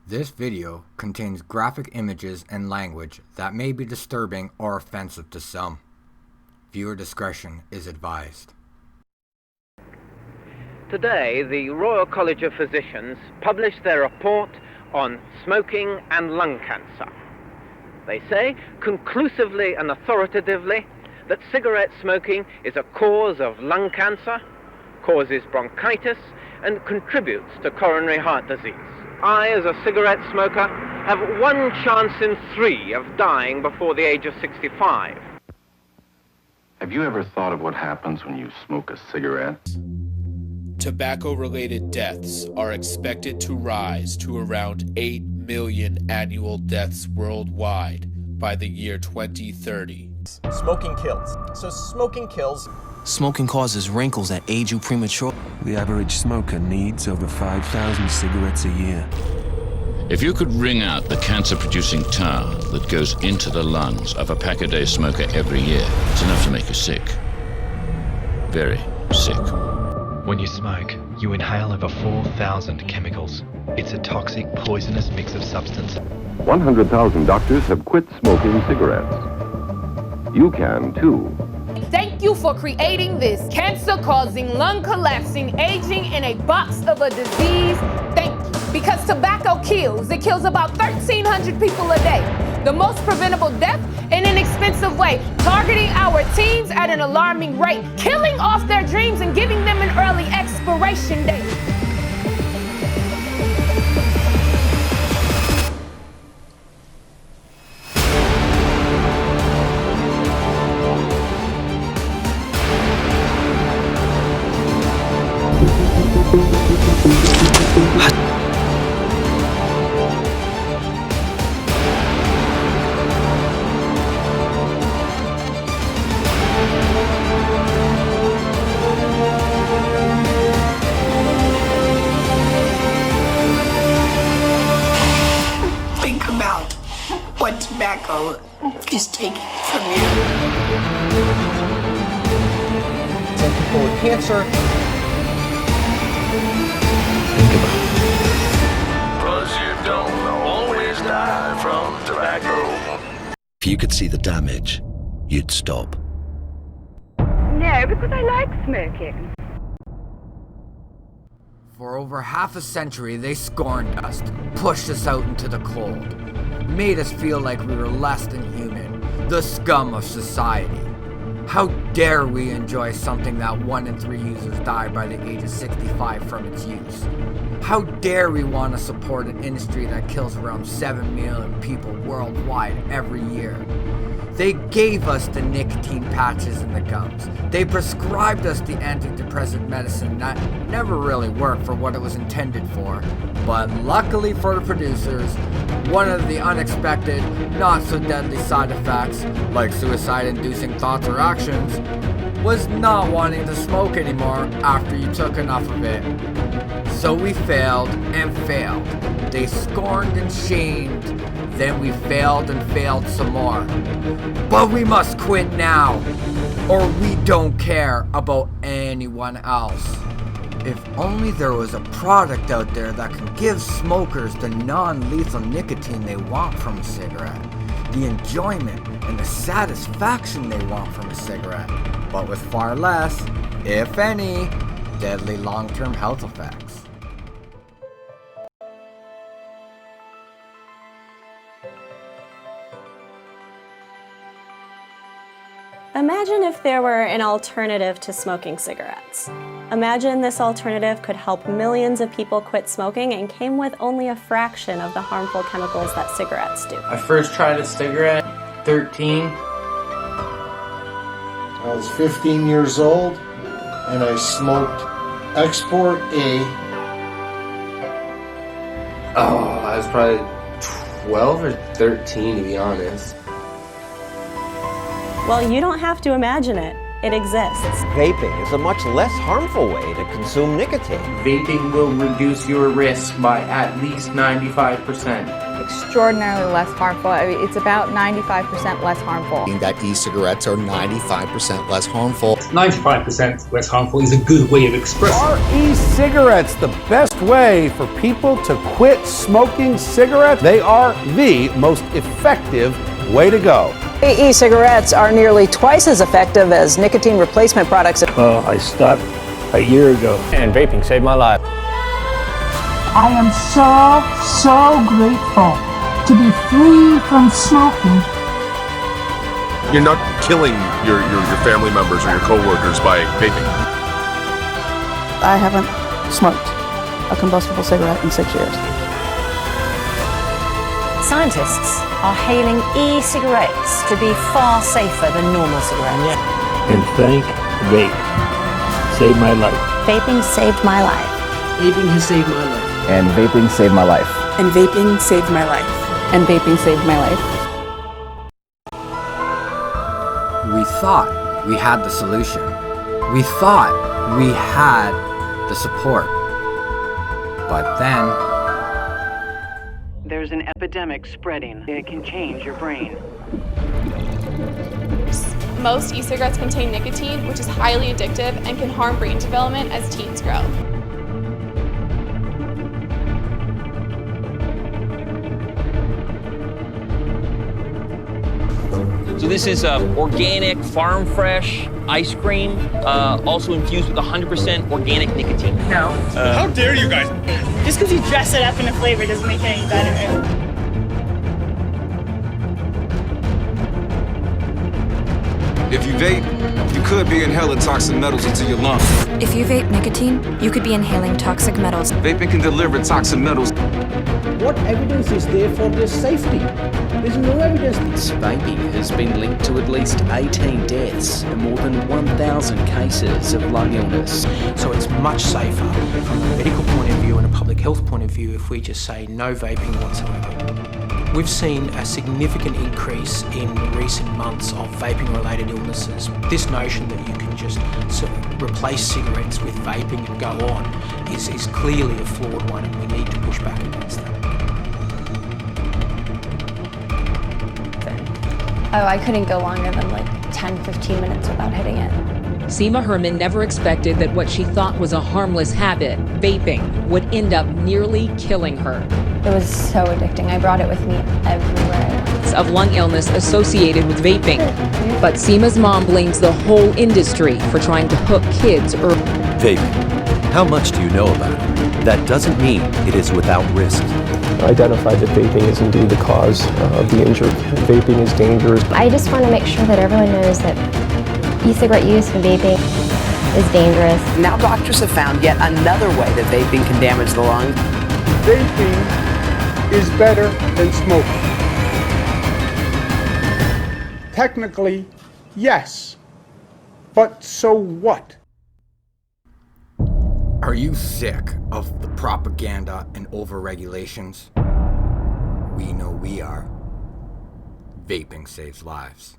This video contains graphic images and language that may be disturbing or offensive to some. Viewer discretion is advised. Today, the Royal College of Physicians published their report on smoking and lung cancer. They say, conclusively and authoritatively, that cigarette smoking is a cause of lung cancer, causes bronchitis, and contributes to coronary heart disease. I, as a cigarette smoker, have one chance in 3 of dying before the age of 65. Have you ever thought of what happens when you smoke a cigarette? Tobacco-related deaths are expected to rise to around 8 million annual deaths worldwide by the year 2030. Smoking kills. So smoking kills. Smoking causes wrinkles that age you premature. The average smoker needs over 5,000 cigarettes a year. If you could wring out the cancer-producing tar that goes into the lungs of a pack-a-day smoker every year, it's enough to make you sick. Very sick. When you smoke, you inhale over 4,000 chemicals. It's a toxic, poisonous mix of substances. 100,000 doctors have quit smoking cigarettes. You can too. Thank you for creating this cancer-causing, lung-collapsing, aging in a box of a disease. Thank you. Because tobacco kills. It kills about 1,300 people a day. The most preventable death in an expensive way. Targeting our teens at an alarming rate. Killing off their dreams and giving them an early expiration date. Think about what tobacco is taking from you. Some people with cancer. Think about it. 'Cause you don't always die from tobacco. If you could see the damage, you'd stop. No, because I like smoking. For over half a century, they scorned us, pushed us out into the cold, made us feel like we were less than human, the scum of society. How dare we enjoy something that 1 in 3 users die by the age of 65 from its use? How dare we want to support an industry that kills around 7 million people worldwide every year? They gave us the nicotine patches and the gums. They prescribed us the antidepressant medicine that never really worked for what it was intended for. But luckily for the producers, one of the unexpected, not so deadly side effects, like suicide-inducing thoughts or actions, was not wanting to smoke anymore after you took enough of it. So we failed and failed. They scorned and shamed. Then we failed and failed some more. But we must quit now, or we don't care about anyone else. If only there was a product out there that can give smokers the non-lethal nicotine they want from a cigarette, the enjoyment and the satisfaction they want from a cigarette, but with far less, if any, deadly long-term health effects. Imagine if there were an alternative to smoking cigarettes. Imagine this alternative could help millions of people quit smoking and came with only a fraction of the harmful chemicals that cigarettes do. I first tried a cigarette at 13. I was 15 years old and I smoked Export A. Oh, I was probably 12 or 13 to be honest. Well, you don't have to imagine it. It exists. Vaping is a much less harmful way to consume nicotine. Vaping will reduce your risk by at least 95%. Extraordinarily less harmful. I mean, it's about 95% less harmful. That e-cigarettes are 95% less harmful. 95% less harmful is a good way of expressing. Are e-cigarettes the best way for people to quit smoking cigarettes? They are the most effective way to go. E-cigarettes are nearly twice as effective as nicotine replacement products. I stopped a year ago, and vaping saved my life. I am so grateful to be free from smoking. You're not killing your family members or your coworkers by vaping. I haven't smoked a combustible cigarette in 6 years. Scientists are hailing e-cigarettes to be far safer than normal cigarettes. And thank Vape. Saved my life. Vaping saved my life. Vaping has saved my life. And vaping saved my life. And vaping saved my life. And vaping saved my life. We thought we had the solution. We thought we had the support. But then... There's an epidemic spreading. It can change your brain. Most e-cigarettes contain nicotine, which is highly addictive and can harm brain development as teens grow. So this is organic, farm fresh ice cream, also infused with 100% organic nicotine. No. How dare you guys? Just because you dress it up in a flavor doesn't make it any better. If you vape, you could be inhaling toxic metals into your lungs. If you vape nicotine, you could be inhaling toxic metals. Vaping can deliver toxic metals. What evidence is there for their safety? There's no evidence. Vaping has been linked to at least 18 deaths and more than 1,000 cases of lung illness. So it's much safer from a medical point of view and a public health point of view if we just say no vaping whatsoever. We've seen a significant increase in recent months of vaping-related illnesses. This notion that you can just sort of replace cigarettes with vaping and go on is clearly a flawed one, and we need to push back against that. Oh, I couldn't go longer than like 10, 15 minutes without hitting it. Seema Herman never expected that what she thought was a harmless habit, vaping, would end up nearly killing her. It was so addicting. I brought it with me everywhere. Of lung illness associated with vaping. But Seema's mom blames the whole industry for trying to hook kids early. Vaping. How much do you know about it? That doesn't mean it is without risk. Identified that vaping is indeed the cause of the injury. Vaping is dangerous. I just want to make sure that everyone knows that e-cigarette use and vaping is dangerous. Now doctors have found yet another way that vaping can damage the lungs. Vaping is better than smoking. Technically, yes. But so what? Are you sick of the propaganda and over-regulations? We know we are. Vaping saves lives.